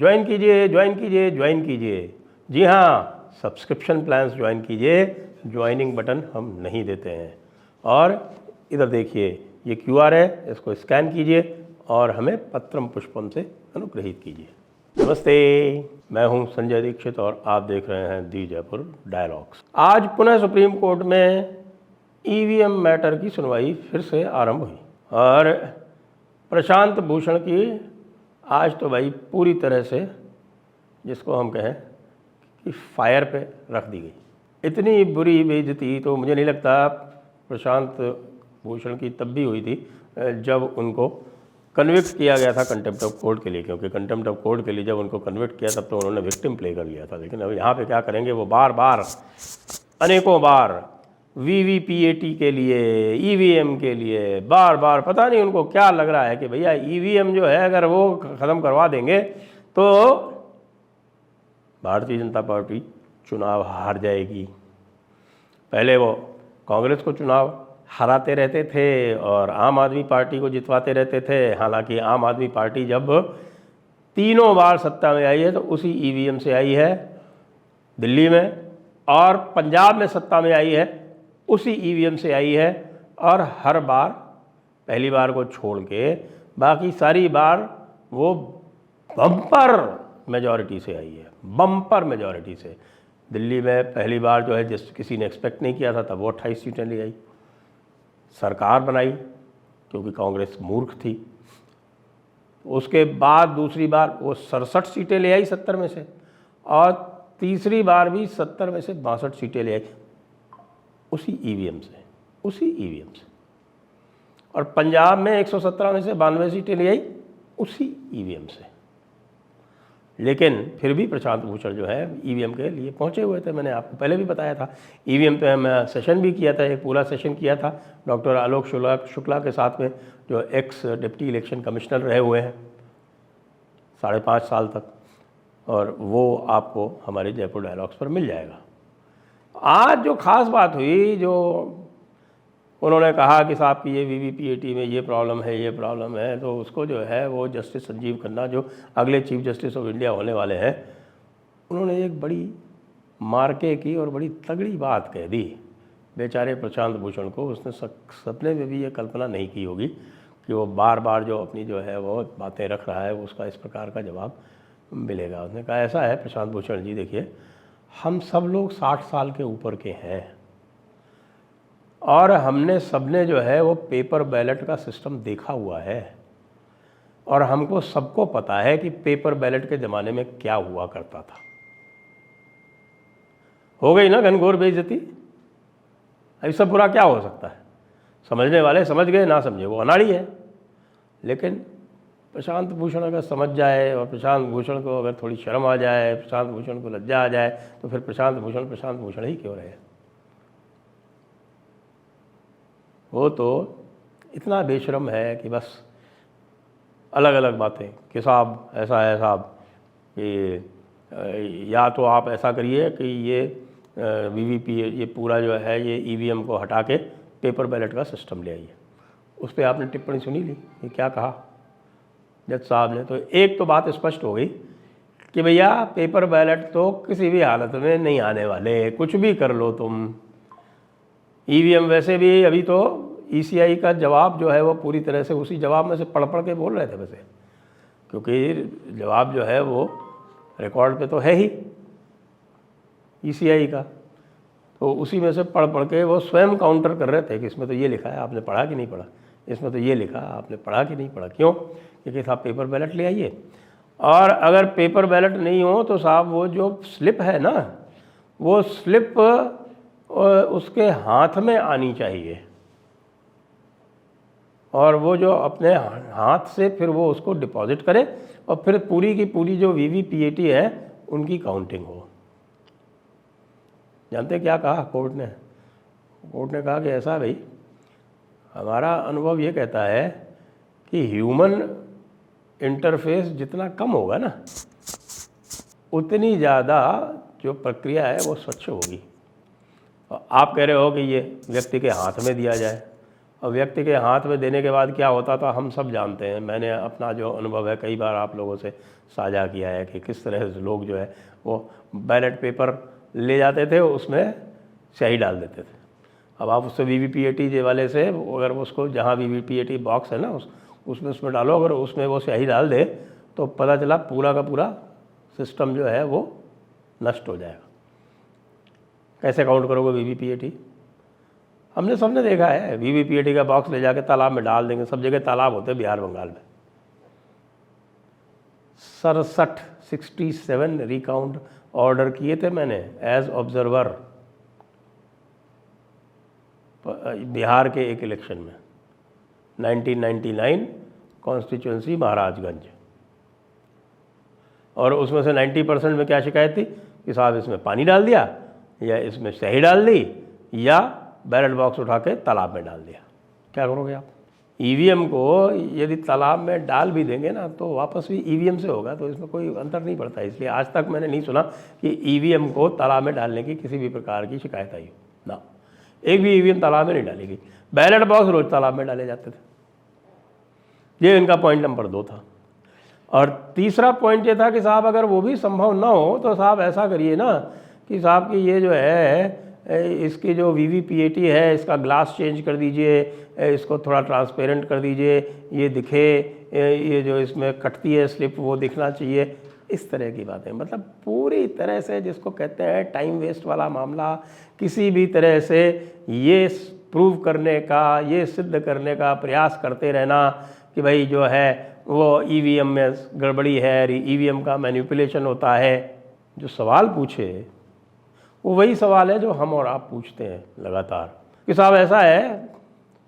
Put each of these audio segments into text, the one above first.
Join कीजिए, join कीजिए, join कीजिए। जी हाँ, सब्सक्रिप्शन प्लान्स ज्वाइन कीजिए, ज्वाइनिंग बटन हम नहीं देते हैं। और इधर देखिए, ये QR है, इसको स्कैन कीजिए और हमें पत्रम पुष्पम से अनुग्रहित कीजिए। नमस्ते, मैं हूं संजय दीक्षित और आप देख रहे हैं दी जयपुर डायलॉग्स। आज पुनः सुप्रीम कोर्ट में EVM मैटर की सुनवाई फिर से आरंभ हुई और प्रशांत भूषण की आज तो भाई पूरी तरह से, जिसको हम कहें कि फायर पे रख दी गई। इतनी बुरी बेइज्जती तो मुझे नहीं लगता प्रशांत भूषण की तब भी हुई थी जब उनको कन्विक्ट किया गया था कंटेम्प्ट ऑफ कोर्ट के लिए, क्योंकि कंटेम्प्ट ऑफ कोर्ट के लिए जब उनको कन्विक्ट किया तब तो उन्होंने विक्टिम प्ले कर लिया था। लेकिन अब यहाँ पे क्या करेंगे, वो बार बार अनेकों बार VVPAT के लिए, EVM के लिए बार बार, पता नहीं उनको क्या लग रहा है कि भैया EVM जो है अगर वो ख़त्म करवा देंगे तो भारतीय जनता पार्टी चुनाव हार जाएगी। पहले वो कांग्रेस को चुनाव हराते रहते थे और आम आदमी पार्टी को जितवाते रहते थे। हालांकि आम आदमी पार्टी जब तीनों बार सत्ता में आई है तो उसी EVM से आई है दिल्ली में, और पंजाब में सत्ता में आई है उसी EVM से आई है, और हर बार पहली बार को छोड़ के बाकी सारी बार वो बम्पर मेजॉरिटी से आई है, बम्पर मेजॉरिटी से। दिल्ली में पहली बार जो है जिस किसी ने एक्सपेक्ट नहीं किया था तब वो 28 सीटें ले आई, सरकार बनाई क्योंकि कांग्रेस मूर्ख थी। उसके बाद दूसरी बार वो 67 सीटें ले आई 70 में से, और तीसरी बार भी 70 में से 62 सीटें ले आई उसी EVM से, उसी EVM से। और पंजाब में 117 में से 92 सीटें ले आई उसी EVM से। लेकिन फिर भी प्रशांत भूषण जो है EVM के लिए पहुंचे हुए थे। मैंने आपको पहले भी बताया था, EVM पे मैं सेशन भी किया था, एक पूरा सेशन किया था डॉक्टर आलोक शुक्ला के साथ में, जो एक्स डिप्टी इलेक्शन कमिश्नर रहे हुए हैं 5.5 साल तक, और वो आपको हमारे जयपुर डायलॉग्स पर मिल जाएगा। आज जो ख़ास बात हुई, जो उन्होंने कहा कि साहब की ये VVPAT में ये प्रॉब्लम है, ये प्रॉब्लम है, तो उसको जो है वो जस्टिस संजीव खन्ना जो अगले चीफ जस्टिस ऑफ इंडिया होने वाले हैं, उन्होंने एक बड़ी मार्के की और बड़ी तगड़ी बात कह दी बेचारे प्रशांत भूषण को। उसने सपने में भी ये कल्पना नहीं की होगी कि वो बार बार जो अपनी जो है वो बातें रख रहा है उसका इस प्रकार का जवाब मिलेगा। उसने कहा ऐसा है प्रशांत भूषण जी, देखिए हम सब लोग 60 साल के ऊपर के हैं और हमने सबने जो है वो पेपर बैलेट का सिस्टम देखा हुआ है, और हमको सबको पता है कि पेपर बैलेट के ज़माने में क्या हुआ करता था। हो गई ना घनघोर बेइज्जती। अभी सब बुरा क्या हो सकता है, समझने वाले समझ गए, ना समझे वो अनाड़ी है। लेकिन प्रशांत भूषण अगर समझ जाए और प्रशांत भूषण को अगर थोड़ी शर्म आ जाए, प्रशांत भूषण को लज्जा आ जाए, तो फिर प्रशांत भूषण ही क्यों रहे। वो तो इतना बेशर्म है कि बस अलग अलग बातें कि साहब ऐसा है साहब कि या तो आप ऐसा करिए कि ये VVPAT ये पूरा जो है ये EVM को हटा के पेपर बैलेट का सिस्टम ले आइए। उस पर आपने टिप्पणी सुनी ली, ये क्या कहा जज साहब ने। तो एक तो बात स्पष्ट हो गई कि भैया पेपर बैलेट तो किसी भी हालत में नहीं आने वाले, कुछ भी कर लो तुम। EVM वैसे भी अभी तो ECI का जवाब जो है वो पूरी तरह से उसी जवाब में से पढ़ के बोल रहे थे वैसे, क्योंकि जवाब जो है वो रिकॉर्ड पे तो है ही ECI का, तो उसी में से पढ़ के वो स्वयं काउंटर कर रहे थे कि इसमें तो ये लिखा है, आपने पढ़ा कि नहीं पढ़ा, इसमें तो ये लिखा आपने पढ़ा कि नहीं पढ़ा। क्यों? क्योंकि साहब पेपर बैलेट ले आइए, और अगर पेपर बैलेट नहीं हो तो साहब वो जो स्लिप है ना, वो स्लिप उसके हाथ में आनी चाहिए, और वो जो अपने हाथ से फिर वो उसको डिपॉजिट करे, और फिर पूरी की पूरी जो VVPAT है उनकी काउंटिंग हो। जानते क्या कहा कोर्ट ने? कोर्ट ने कहा कि ऐसा भाई, हमारा अनुभव ये कहता है कि ह्यूमन इंटरफेस जितना कम होगा ना, उतनी ज़्यादा जो प्रक्रिया है वो स्वच्छ होगी। आप कह रहे हो कि ये व्यक्ति के हाथ में दिया जाए, और व्यक्ति के हाथ में देने के बाद क्या होता था हम सब जानते हैं। मैंने अपना जो अनुभव है कई बार आप लोगों से साझा किया है कि किस तरह से लोग जो है वो बैलेट पेपर ले जाते थे, उसमें स्याही डाल देते थे। अब आप उससे VVPAT वाले से अगर उसको जहाँ VVPAT बॉक्स है ना उसमें डालो, अगर उसमें वो स्याही डाल दे तो पता चला पूरा का पूरा सिस्टम जो है वो नष्ट हो जाएगा। कैसे काउंट करोगे VVPAT? हमने सबने देखा है, VVPAT का बॉक्स ले जाके तालाब में डाल देंगे। सब जगह तालाब होते हैं बिहार बंगाल में। 67 रिकाउंट ऑर्डर किए थे मैंने एज ऑब्जर्वर बिहार के एक इलेक्शन में, 1999 कॉन्स्टिट्यूंसी महाराजगंज। और उसमें से 90% में क्या शिकायत थी कि साहब इसमें पानी डाल दिया, या इसमें स्याही डाल दी, या बैलेट बॉक्स उठा के तालाब में डाल दिया। क्या करोगे आप? EVM को यदि तालाब में डाल भी देंगे ना तो वापस भी EVM से होगा, तो इसमें कोई अंतर नहीं पड़ता। इसलिए आज तक मैंने नहीं सुना कि EVM को तालाब में डालने की किसी भी प्रकार की शिकायत आई हो ना। एक भी EVM तालाब में नहीं डालेगी। बैलेट बॉक्स रोज तालाब में डाले जाते थे। ये इनका पॉइंट नंबर 2 था। और तीसरा पॉइंट ये था कि साहब अगर वो भी संभव ना हो तो साहब ऐसा करिए ना कि साहब कि ये जो है इसकी जो VVPAT है इसका ग्लास चेंज कर दीजिए, इसको थोड़ा ट्रांसपेरेंट कर दीजिए, ये दिखे, ये जो इसमें कटती है स्लिप वो दिखना चाहिए। इस तरह की बातें, मतलब पूरी तरह से जिसको कहते हैं टाइम वेस्ट वाला मामला, किसी भी तरह से ये प्रूव करने का, ये सिद्ध करने का प्रयास करते रहना कि भाई जो है वो EVM में गड़बड़ी है, EVM का मैनिपुलेशन होता है। जो सवाल पूछे वो वही सवाल है जो हम और आप पूछते हैं लगातार कि साहब ऐसा है,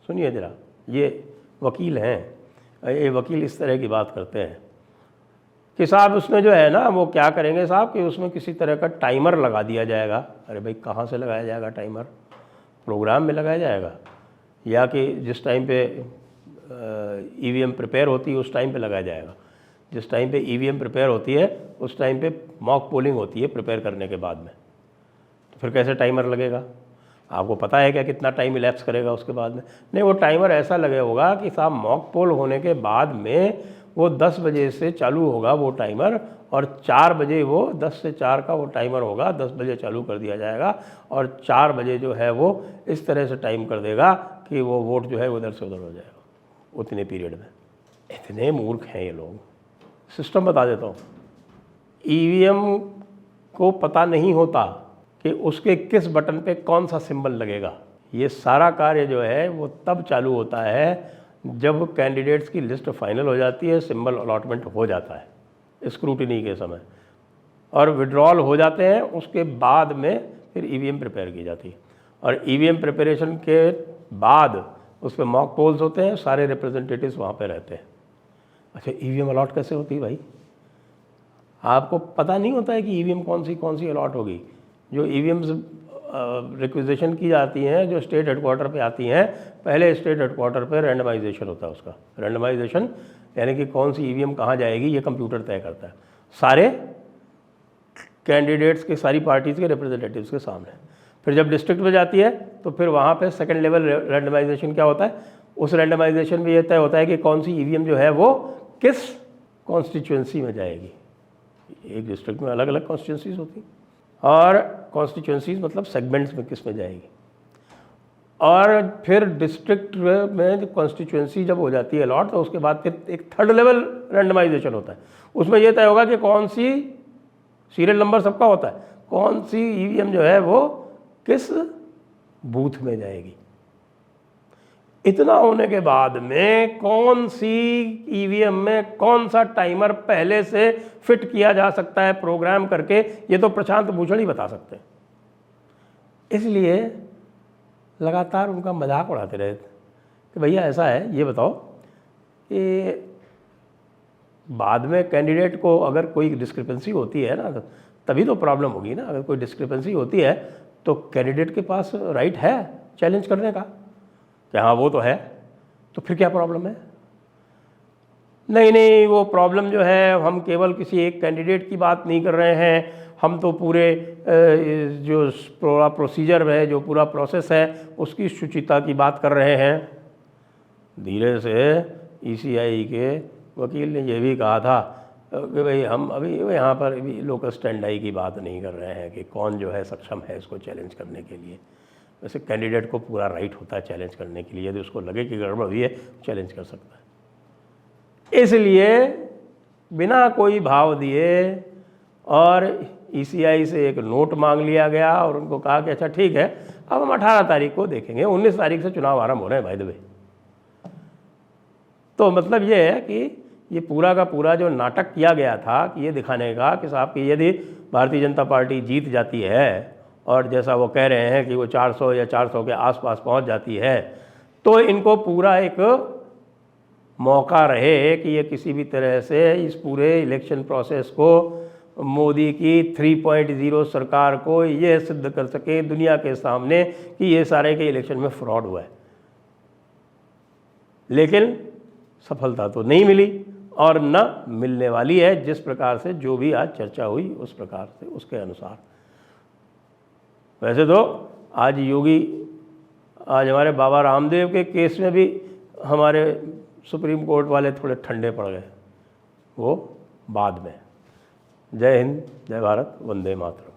सुनिए ज़रा, ये वकील हैं, ये वकील इस तरह की बात करते हैं कि साहब उसमें जो है ना वो क्या करेंगे साहब कि उसमें किसी तरह का टाइमर लगा दिया जाएगा। अरे भाई कहाँ से लगाया जाएगा टाइमर? प्रोग्राम में लगाया जाएगा, या कि जिस टाइम पे EVM प्रिपेयर होती है उस टाइम पे लगाया जाएगा? जिस टाइम पे EVM प्रिपेयर होती है उस टाइम पे मॉक पोलिंग होती है प्रिपेयर करने के बाद में, तो फिर कैसे टाइमर लगेगा? आपको पता है क्या कितना टाइम इलैप्स करेगा उसके बाद में? नहीं, वो टाइमर ऐसा लगे होगा कि साहब मॉक पोल होने के बाद में वो 10 बजे से चालू होगा वो टाइमर, और 4 बजे वो 10 से 4 का वो टाइमर होगा, 10 बजे चालू कर दिया जाएगा और 4 बजे जो है वो इस तरह से टाइम कर देगा कि वो वोट जो है उधर से उधर हो जाएगा उतने पीरियड में। इतने मूर्ख हैं ये लोग। सिस्टम बता देता हूँ, EVM को पता नहीं होता कि उसके किस बटन पे कौन सा सिंबल लगेगा। ये सारा कार्य जो है वो तब चालू होता है जब कैंडिडेट्स की लिस्ट फाइनल हो जाती है, सिंबल अलॉटमेंट हो जाता है स्क्रूटिनी के समय, और विड्रॉल हो जाते हैं, उसके बाद में फिर EVM प्रिपेयर की जाती है। और EVM प्रिपरेशन के बाद उस पर मॉक पोल्स होते हैं, सारे रिप्रेजेंटेटिव्स वहाँ पे रहते हैं। अच्छा, EVM अलॉट कैसे होती है भाई? आपको पता नहीं होता है कि EVM कौन सी अलॉट होगी? जो EVMs रिक्विजिशन की जाती हैं, जो स्टेट हेडक्वार्टर पे आती हैं, पहले स्टेट हेडक्वार्टर पे रैंडमाइजेशन होता है उसका। रैंडमाइजेशन यानी कि कौन सी EVM कहाँ जाएगी ये कंप्यूटर तय करता है, सारे कैंडिडेट्स के, सारी पार्टीज़ के रिप्रेजेंटेटिव्स के सामने। फिर जब डिस्ट्रिक्ट में जाती है तो फिर वहाँ पे सेकंड लेवल रैंडमाइजेशन क्या होता है? उस रैंडमाइजेशन में ये तय होता है कि कौन सी EVM जो है वो किस कॉन्स्टिट्यूंसी में जाएगी। एक डिस्ट्रिक्ट में अलग अलग कॉन्स्टिट्यूंसीज होती हैं, और कॉन्स्टिट्यूंसीज मतलब सेगमेंट्स में किस में जाएगी। और फिर डिस्ट्रिक्ट में कॉन्स्टिट्यूंसी जब हो जाती है अलॉट, तो उसके बाद फिर एक थर्ड लेवल रैंडमाइजेशन होता है। उसमें यह तय होगा कि कौन सी, सीरियल नंबर सबका होता है, कौन सी EVM जो है वो किस बूथ में जाएगी। इतना होने के बाद में कौन सी EVM में कौन सा टाइमर पहले से फिट किया जा सकता है प्रोग्राम करके, ये तो प्रशांत भूषण ही बता सकते हैं। इसलिए लगातार उनका मजाक उड़ाते रहे कि भैया ऐसा है, ये बताओ कि बाद में कैंडिडेट को अगर कोई डिस्क्रिपेंसी होती है ना, तभी तो प्रॉब्लम होगी ना। अगर कोई डिस्क्रिपेंसी होती है तो कैंडिडेट के पास राइट है चैलेंज करने का कि हाँ वो तो है, तो फिर क्या प्रॉब्लम है? नहीं, वो प्रॉब्लम जो है, हम केवल किसी एक कैंडिडेट की बात नहीं कर रहे हैं, हम तो पूरे जो पूरा प्रोसीजर है, जो पूरा प्रोसेस है, उसकी शुचिता की बात कर रहे हैं। धीरे से ECI के वकील ने यह भी कहा था कि भाई हम अभी यहाँ पर अभी लोकल स्टैंड आई की बात नहीं कर रहे हैं कि कौन जो है सक्षम है इसको चैलेंज करने के लिए। वैसे कैंडिडेट को पूरा राइट होता है चैलेंज करने के लिए, यदि उसको लगे कि गड़बड़ हुई है चैलेंज कर सकता है। इसलिए बिना कोई भाव दिए और ईसीआई से एक नोट मांग लिया गया और उनको कहा कि अच्छा ठीक है, अब हम 18 तारीख को देखेंगे, 19 तारीख से चुनाव आरंभ हो रहे हैं भाई दबे। तो मतलब ये है कि ये पूरा का पूरा जो नाटक किया गया था कि ये दिखाने का कि साहब कि यदि भारतीय जनता पार्टी जीत जाती है और जैसा वो कह रहे हैं कि वो 400 या 400 के आसपास पहुंच जाती है, तो इनको पूरा एक मौका रहे कि ये किसी भी तरह से इस पूरे इलेक्शन प्रोसेस को, मोदी की 3.0 सरकार को ये सिद्ध कर सके दुनिया के सामने कि ये सारे के इलेक्शन में फ्रॉड हुआ है। लेकिन सफलता तो नहीं मिली और न मिलने वाली है, जिस प्रकार से जो भी आज चर्चा हुई उस प्रकार से उसके अनुसार। वैसे तो आज हमारे बाबा रामदेव के केस में भी हमारे सुप्रीम कोर्ट वाले थोड़े ठंडे पड़ गए, वो बाद में। जय हिंद, जय भारत, वंदे मातरम।